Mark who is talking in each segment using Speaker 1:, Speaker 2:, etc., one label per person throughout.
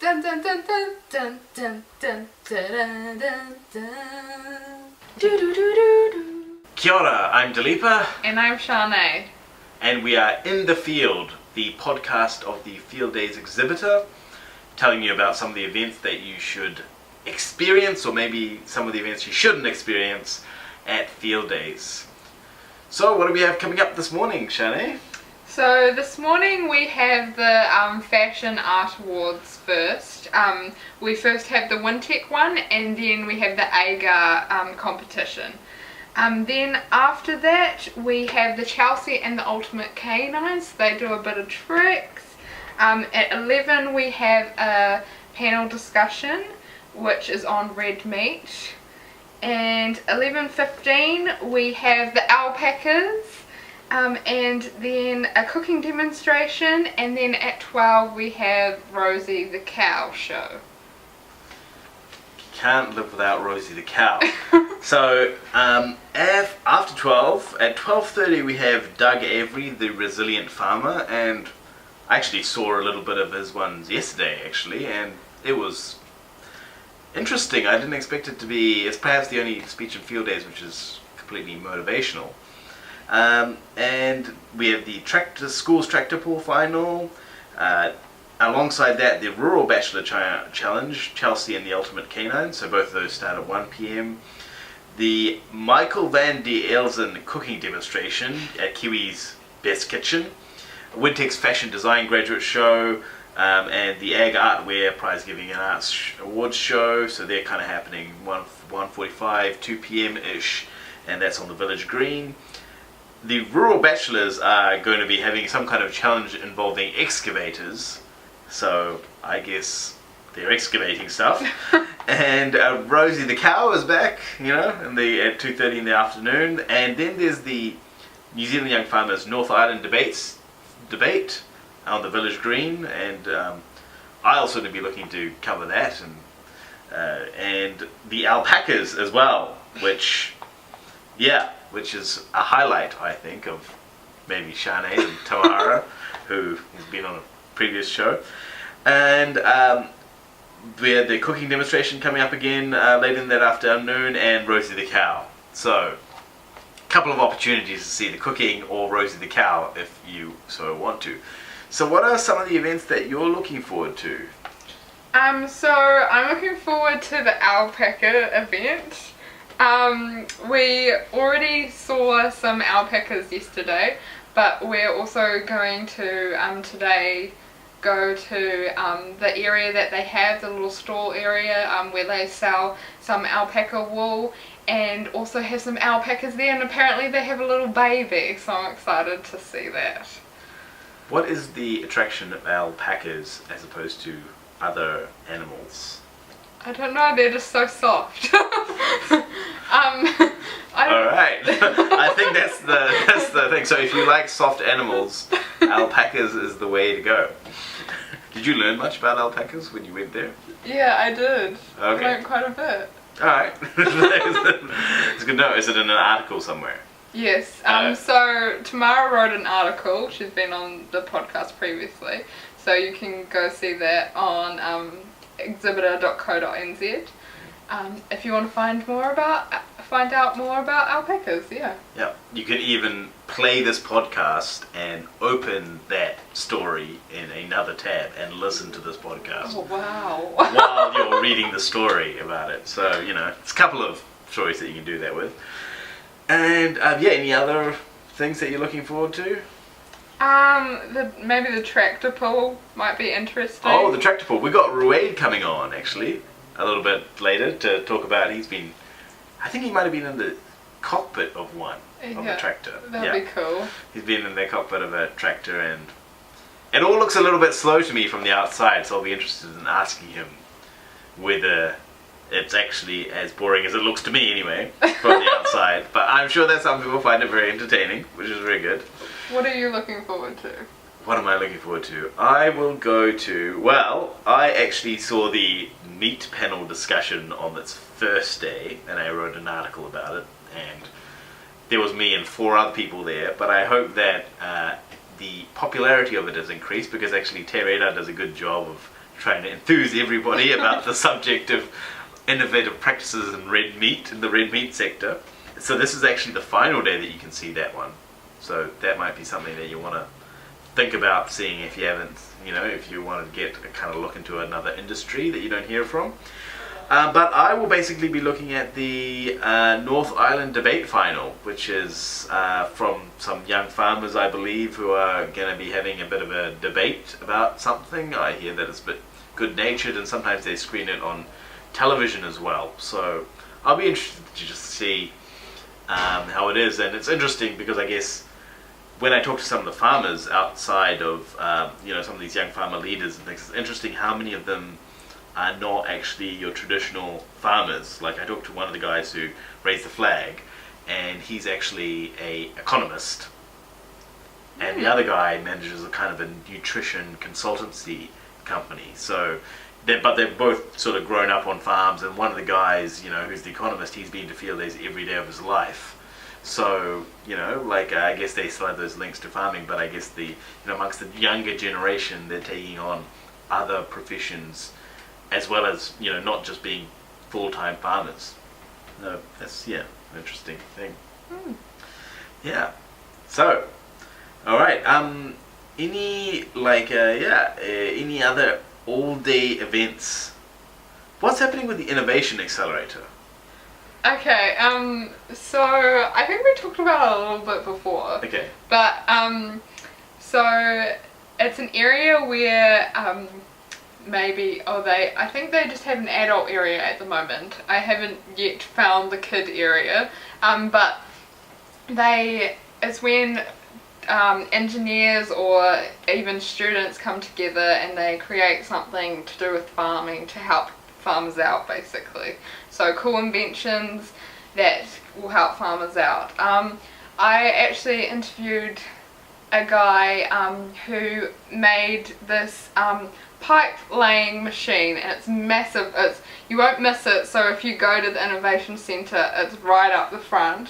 Speaker 1: Dun dun dun dun dun dun dun dun dun dun. Do do do do do.
Speaker 2: Kia ora, I'm Dalipa.
Speaker 1: And I'm Shanae.
Speaker 2: And we are In the Field, the podcast of the Fieldays exhibitor, telling you about some of the events that you should experience, or maybe some of the events you shouldn't experience at Fieldays. So what do we have coming up this morning, Shanae?
Speaker 1: So this morning we have the Fashion Art Awards first. We first have the Wintec one, and then we have the AGA competition. Then after that we have the Chelsea and the Ultimate Canines. They do a bit of tricks. At 11 we have a panel discussion which is on red meat. And 11:15 we have the Alpacas. And then a cooking demonstration, and then at 12 we have Rosie the Cow show.
Speaker 2: Can't live without Rosie the Cow. So after 12, at 12:30 we have Doug Avery, the Resilient Farmer, and I actually saw a little bit of his ones yesterday actually, and it was interesting. I didn't expect it to be, it's perhaps the only speech in Fieldays which is completely motivational. And we have the schools tractor pull final. Alongside that, the Rural Bachelor Challenge, Chelsea and the Ultimate Canine. So both of those start at 1 p.m. The Michael van der Elzen cooking demonstration at Kiwi's Best Kitchen. Wintec's Fashion Design Graduate Show. And the Ag Artware Prize Giving and Arts Awards Show. So they're kind of happening 1:45, 2 p.m.-ish. And that's on the Village Green. The Rural Bachelors are going to be having some kind of challenge involving excavators, so I guess they're excavating stuff. And Rosie the Cow is back, at 2:30 in the afternoon. And then there's the New Zealand Young Farmers North Island debate on the Village Green, and I'll sort of be looking to cover that, and the Alpacas as well, which is a highlight, I think, of maybe Shanae and Tawara, who has been on a previous show. And we had the cooking demonstration coming up again later in that afternoon, and Rosie the Cow. So, a couple of opportunities to see the cooking or Rosie the Cow if you so want to. So what are some of the events that you're looking forward to?
Speaker 1: So I'm looking forward to the alpaca event. We already saw some alpacas yesterday, but we're also going to today go to the area that they have, the little stall area where they sell some alpaca wool, and also have some alpacas there, and apparently they have a little baby, so I'm excited to see that.
Speaker 2: What is the attraction of alpacas as opposed to other animals?
Speaker 1: I don't know, they're just so soft.
Speaker 2: Alright, I think that's the thing. So if you like soft animals, alpacas is the way to go. Did you learn much about alpacas when you went there?
Speaker 1: Yeah, I did.
Speaker 2: Okay.
Speaker 1: I learned quite a bit.
Speaker 2: Alright. It's good to know. Is it in an article somewhere?
Speaker 1: Yes. So Tamara wrote an article. She's been on the podcast previously, so you can go see that on exhibitor.co.nz. If you want to find out more about alpacas, yeah.
Speaker 2: Yeah, you can even play this podcast and open that story in another tab and listen to this podcast.
Speaker 1: Oh, wow.
Speaker 2: While you're reading the story about it. So, it's a couple of stories that you can do that with. And, any other things that you're looking forward to?
Speaker 1: Maybe the tractor pull might be interesting.
Speaker 2: Oh, the tractor pull. We got Ruaid coming on, actually, a little bit later to talk about. I think he might have been in the cockpit of one, of a tractor.
Speaker 1: That'd be cool.
Speaker 2: He's been in the cockpit of a tractor, and it all looks a little bit slow to me from the outside, so I'll be interested in asking him whether it's actually as boring as it looks to me anyway, from the outside. But I'm sure that some people find it very entertaining, which is very good.
Speaker 1: What are you looking forward to?
Speaker 2: What am I looking forward to? I will go to, I actually saw the meat panel discussion on its first day, and I wrote an article about it, and there was me and 4 other people there, but I hope that the popularity of it has increased, because actually Tereda does a good job of trying to enthuse everybody about the subject of innovative practices in red meat, in the red meat sector. So this is actually the final day that you can see that one. So that might be something that you want to think about seeing if you haven't, if you want to get a kind of look into another industry that you don't hear from. But I will basically be looking at the North Island debate final, which is from some young farmers, I believe, who are going to be having a bit of a debate about something. I hear that it's a bit good-natured, and sometimes they screen it on television as well. So I'll be interested to just see how it is. And it's interesting because I guess when I talk to some of the farmers outside of, some of these young farmer leaders and things, it's interesting how many of them are not actually your traditional farmers. Like I talked to one of the guys who raised the flag, and he's actually a economist, and the other guy manages a kind of a nutrition consultancy company. So, but they've both sort of grown up on farms, and one of the guys, who's the economist, he's been to Fieldays every day of his life. So, I guess they still have those links to farming, but I guess amongst the younger generation, they're taking on other professions, as well as, not just being full-time farmers. No, that's, an interesting thing. Yeah. So, alright, any other all-day events? What's happening with the Innovation Accelerator?
Speaker 1: Okay, so I think we talked about it a little bit before.
Speaker 2: Okay.
Speaker 1: But, so it's an area where, I think they just have an adult area at the moment. I haven't yet found the kid area, but it's when engineers or even students come together and they create something to do with farming to help farmers out, basically. So cool inventions that will help farmers out. I actually interviewed a guy who made this pipe laying machine, and it's massive. You won't miss it, so if you go to the Innovation Centre, it's right up the front,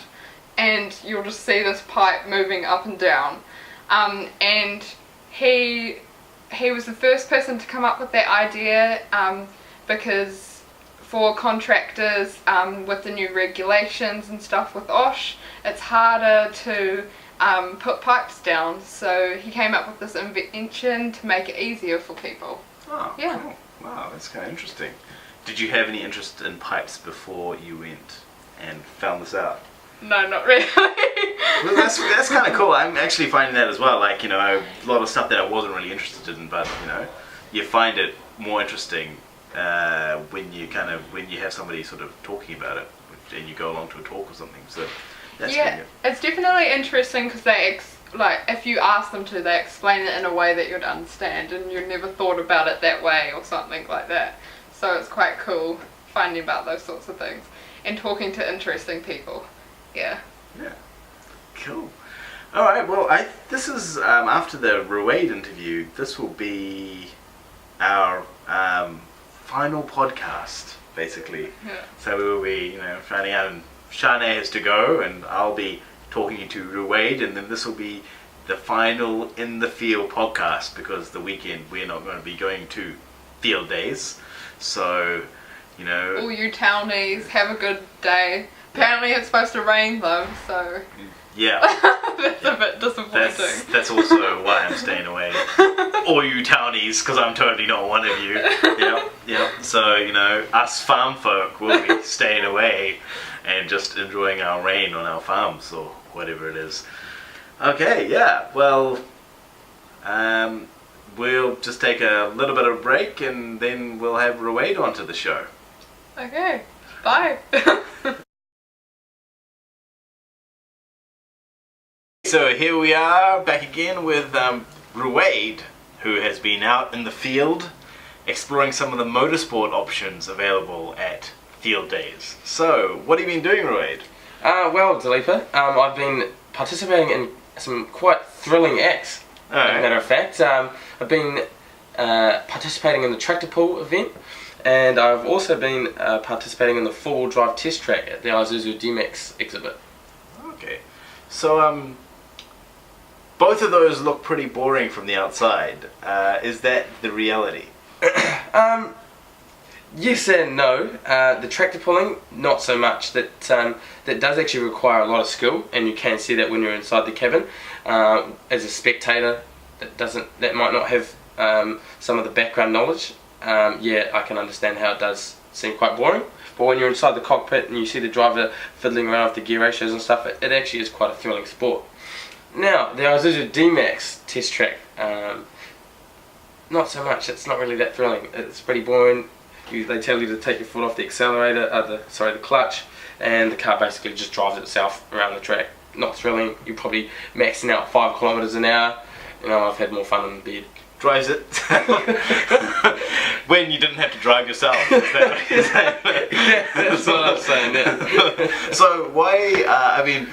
Speaker 1: and you'll just see this pipe moving up and down. And he was the first person to come up with that idea, because for contractors, with the new regulations and stuff with OSH, it's harder to put pipes down, so he came up with this invention to make it easier for people.
Speaker 2: Oh,
Speaker 1: yeah.
Speaker 2: Cool. Wow, that's kind of interesting. Did you have any interest in pipes before you went and found this out?
Speaker 1: No, not really.
Speaker 2: Well, that's kind of cool. I'm actually finding that as well. Like, a lot of stuff that I wasn't really interested in, but you find it more interesting when you have somebody sort of talking about it, and you go along to a talk or something. So.
Speaker 1: Yeah, it's definitely interesting because if you ask them to, they explain it in a way that you'd understand, and you never thought about it that way or something like that. So it's quite cool finding about those sorts of things and talking to interesting people. Yeah. Yeah.
Speaker 2: Cool. All right. Well, this is after the Ruade interview. This will be our final podcast, basically.
Speaker 1: Yeah.
Speaker 2: So we will be, finding out. Shane has to go, and I'll be talking to Ruade, and then this will be the final In the Field podcast, because the weekend we're not going to be going to Fieldays. So,
Speaker 1: all you townies, have a good day. Apparently it's supposed to rain though, so...
Speaker 2: Yeah.
Speaker 1: That's a bit disappointing.
Speaker 2: That's also why I'm staying away. All you townies, because I'm totally not one of you. Yep. So, us farm folk will be staying away and just enjoying our rain on our farms, or whatever it is. Okay, yeah, well, we'll just take a little bit of a break, and then we'll have Ruade onto the show.
Speaker 1: Okay, bye.
Speaker 2: So here we are, back again with Ruade, who has been out in the field exploring some of the motorsport options available at Fieldays. So, what have you been doing, Ruade?
Speaker 3: Well, Dalipa, I've been participating in some quite thrilling acts, as a matter of fact. I've been participating in the tractor pull event, and I've also been participating in the four-wheel drive test track at the Isuzu D-Max exhibit.
Speaker 2: Okay, so both of those look pretty boring from the outside. Is that the reality?
Speaker 3: Yes and no. The tractor pulling, not so much. That does actually require a lot of skill, and you can see that when you're inside the cabin. As a spectator, that might not have some of the background knowledge. Yeah, I can understand how it does seem quite boring. But when you're inside the cockpit and you see the driver fiddling around with the gear ratios and stuff, it actually is quite a thrilling sport. Now, the Isuzu D-Max test track, not so much. It's not really that thrilling. It's pretty boring. They tell you to take your foot off the accelerator, the clutch, and the car basically just drives itself around the track. Not thrilling. You're probably maxing out 5 kilometers an hour. You know, I've had more fun in bed.
Speaker 2: Drives it when you didn't have to drive yourself.
Speaker 3: Yeah, that's what I'm saying. Yeah.
Speaker 2: So why? I mean,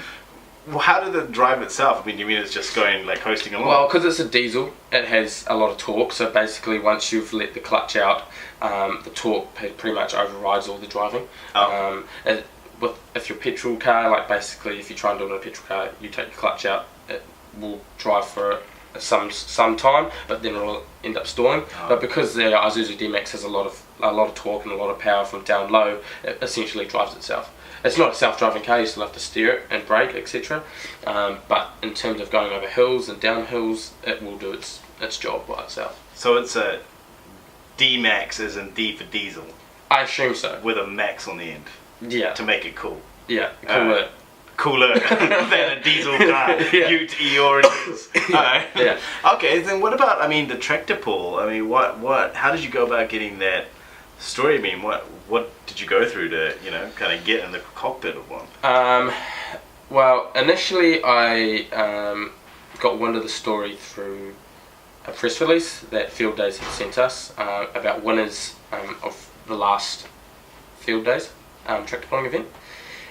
Speaker 2: how did it drive itself? I mean, you mean it's just going like coasting along?
Speaker 3: Well, because it's a diesel, it has a lot of torque. So basically, once you've let the clutch out, the torque pretty much overrides all the driving.
Speaker 2: Oh.
Speaker 3: If your petrol car, like basically, if you try and do it in a petrol car, you take your clutch out, it will drive for some time, but then it'll end up stalling.
Speaker 2: Oh.
Speaker 3: But because the Isuzu D-Max has a lot of torque and a lot of power from down low, it essentially drives itself. It's not a self-driving car, you still have to steer it and brake, etc. But in terms of going over hills and down hills, it will do its job by itself.
Speaker 2: So it's a D-Max as in D for diesel?
Speaker 3: I assume so.
Speaker 2: With a max on the end?
Speaker 3: Yeah.
Speaker 2: To make it cool?
Speaker 3: Yeah, cooler.
Speaker 2: Cooler than a diesel car.
Speaker 3: Yeah.
Speaker 2: UT oranges.
Speaker 3: Yeah.
Speaker 2: Okay, then what about, I mean, the tractor pull? I mean, how did you go about getting that story? I mean, what did you go through to, you know, kind of get in the cockpit of one?
Speaker 3: Well, initially I got wind of the story through a press release that Fieldays had sent us about winners of the last Fieldays tractor pulling event.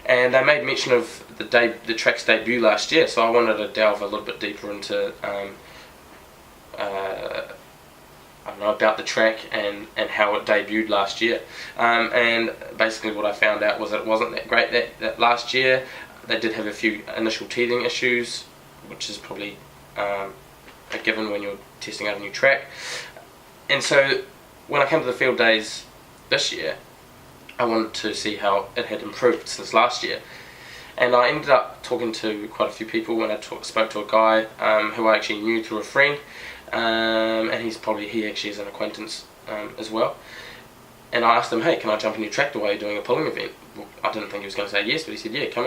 Speaker 3: And they made mention of the track's debut last year, so I wanted to delve a little bit deeper into I don't know, about the track and how it debuted last year. And basically what I found out was that it wasn't that great that last year. They did have a few initial teething issues, which is probably a given when you're testing out a new track. And so when I came to the Fieldays this year, I wanted to see how it had improved since last year. And I ended up talking to quite a few people when I spoke to a guy who I actually knew through a friend, and he actually is an acquaintance as well. And I asked him, hey, can I jump in your tractor while you're doing a pulling event? Well, I didn't think he was going to say yes, but he said, yeah, come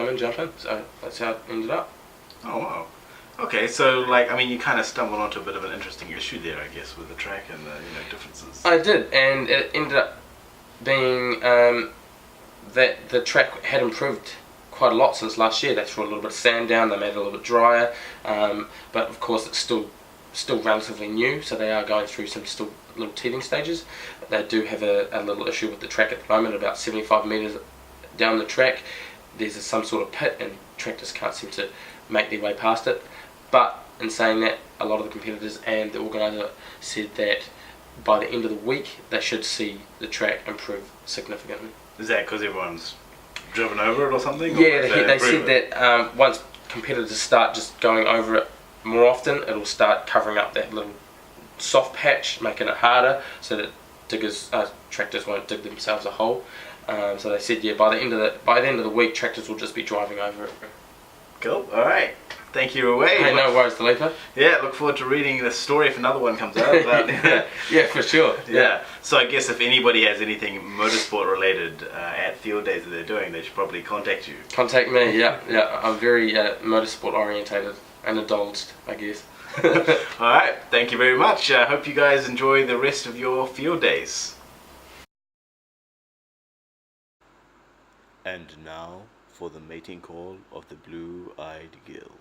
Speaker 3: and jump in. So that's how it ended up.
Speaker 2: Oh, wow. Okay, so like, I mean, you kind of stumbled onto a bit of an interesting issue there, I guess, with the track and the differences.
Speaker 3: I did, and it ended up being that the track had improved quite a lot since last year. They threw a little bit of sand down, they made it a little bit drier, but of course it's still relatively new, so they are going through some still little teething stages. They do have a little issue with the track at the moment. About 75 metres down the track there's some sort of pit and tractors can't seem to make their way past it. But in saying that, a lot of the competitors and the organiser said that by the end of the week they should see the track improve significantly.
Speaker 2: Is that because everyone's driven over it or something?
Speaker 3: Yeah, they said that once competitors start just going over it more often, it'll start covering up that little soft patch, making it harder so that tractors won't dig themselves a hole. So they said, yeah, by the end of the week, tractors will just be driving over it.
Speaker 2: Cool. All right. Thank you away.
Speaker 3: Hey, no worries, Dalipa.
Speaker 2: Yeah, look forward to reading the story if another one comes out.
Speaker 3: Yeah, for sure.
Speaker 2: Yeah. So I guess if anybody has anything motorsport related at Fieldays that they're doing, they should probably contact you.
Speaker 3: Contact me. Yeah. I'm very motorsport orientated and indulged, I guess.
Speaker 2: All right. Thank you very much. I hope you guys enjoy the rest of your Fieldays. And now for the mating call of the blue-eyed gill.